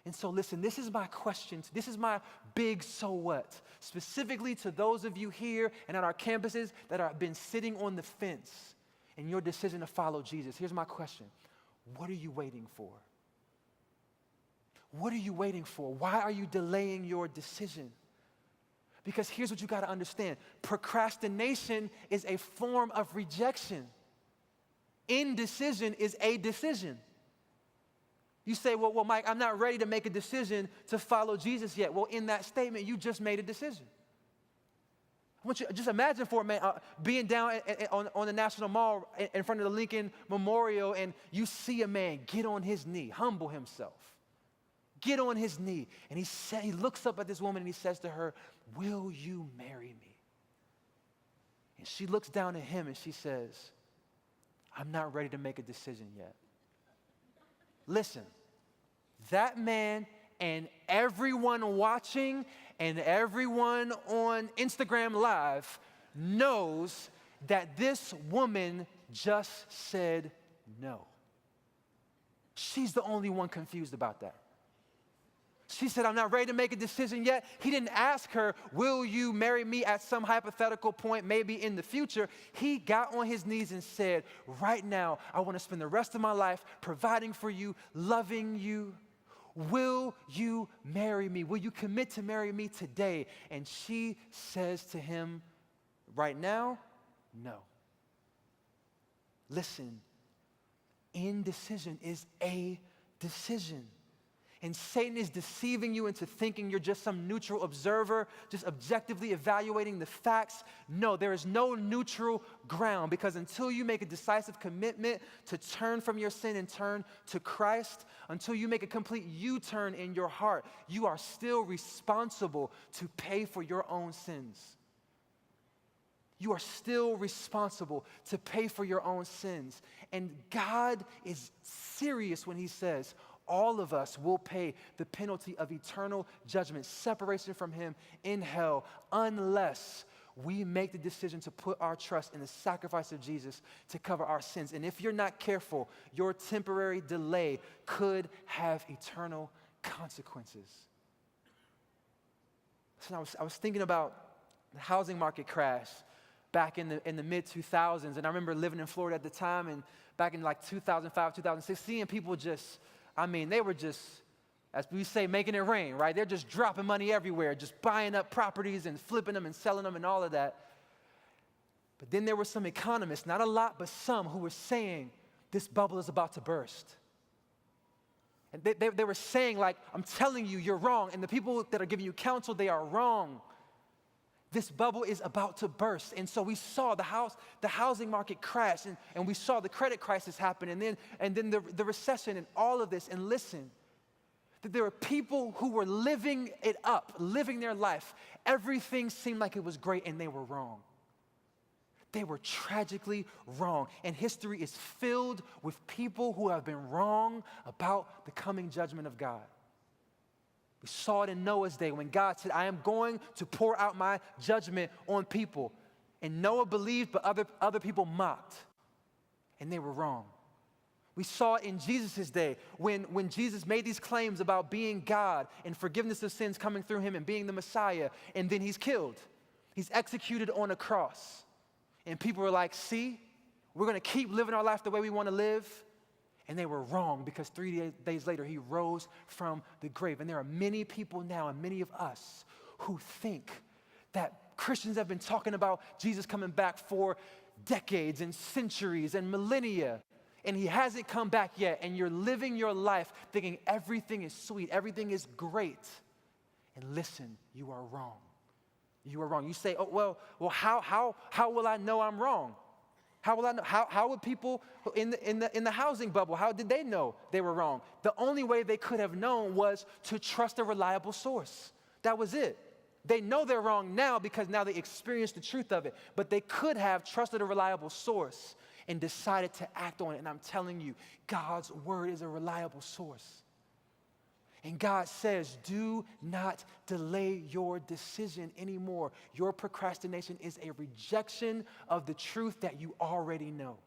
And so listen, this is my question. This is my big so what. Specifically to those of you here and at our campuses that have been sitting on the fence in your decision to follow Jesus. Here's my question. What are you waiting for? What are you waiting for? Why are you delaying your decision? Because here's what you got to understand. Procrastination is a form of rejection. Indecision is a decision. You say, well, Mike, I'm not ready to make a decision to follow Jesus yet. Well, in that statement, you just made a decision. I want you to just imagine for a minute being down on the National Mall in front of the Lincoln Memorial, and you see a man get on his knee, humble himself, get on his knee, and he looks up at this woman and he says to her, "Will you marry me?" And she looks down at him and she says, "I'm not ready to make a decision yet." Listen, that man and everyone watching and everyone on Instagram Live knows that this woman just said no. She's the only one confused about that. She said, "I'm not ready to make a decision yet." He didn't ask her, "Will you marry me?" at some hypothetical point, maybe in the future. He got on his knees and said, "Right now, I want to spend the rest of my life providing for you, loving you. Will you marry me? Will you commit to marry me today?" And she says to him, "Right now, no." Listen, indecision is a decision. And Satan is deceiving you into thinking you're just some neutral observer, just objectively evaluating the facts. No, there is no neutral ground, because until you make a decisive commitment to turn from your sin and turn to Christ, until you make a complete U-turn in your heart, you are still responsible to pay for your own sins. You are still responsible to pay for your own sins. And God is serious when he says, all of us will pay the penalty of eternal judgment, separation from him in hell, unless we make the decision to put our trust in the sacrifice of Jesus to cover our sins. And if you're not careful, your temporary delay could have eternal consequences. So I was thinking about the housing market crash back in the mid-2000s, and I remember living in Florida at the time, and back in like 2005, 2006, seeing people just, they were just, as we say, making it rain, right? They're just dropping money everywhere, just buying up properties and flipping them and selling them and all of that. But then there were some economists, not a lot, but some, who were saying this bubble is about to burst. And they were saying, like, I'm telling you, you're wrong. And the people that are giving you counsel, they are wrong. This bubble is about to burst. And so we saw the housing market crash, and we saw the credit crisis happen, and then the recession and all of this. And listen, that there were people who were living it up, living their life. Everything seemed like it was great, and they were wrong. They were tragically wrong. And history is filled with people who have been wrong about the coming judgment of God. We saw it in Noah's day when God said, I am going to pour out my judgment on people. And Noah believed, but other people mocked. And they were wrong. We saw it in Jesus' day when Jesus made these claims about being God and forgiveness of sins coming through him and being the Messiah. And then he's killed. He's executed on a cross. And people were like, see, we're going to keep living our life the way we want to live. And they were wrong, because 3 days later, he rose from the grave. And there are many people now, and many of us, who think that Christians have been talking about Jesus coming back for decades and centuries and millennia, and he hasn't come back yet. And you're living your life thinking everything is sweet, everything is great. And listen, you are wrong. You are wrong. You say, oh, well, how will I know I'm wrong? How will I know? How would people in the housing bubble, how did they know they were wrong? The only way they could have known was to trust a reliable source. That was it. They know they're wrong now because now they experience the truth of it. But they could have trusted a reliable source and decided to act on it. And I'm telling you, God's word is a reliable source. And God says, do not delay your decision anymore. Your procrastination is a rejection of the truth that you already know.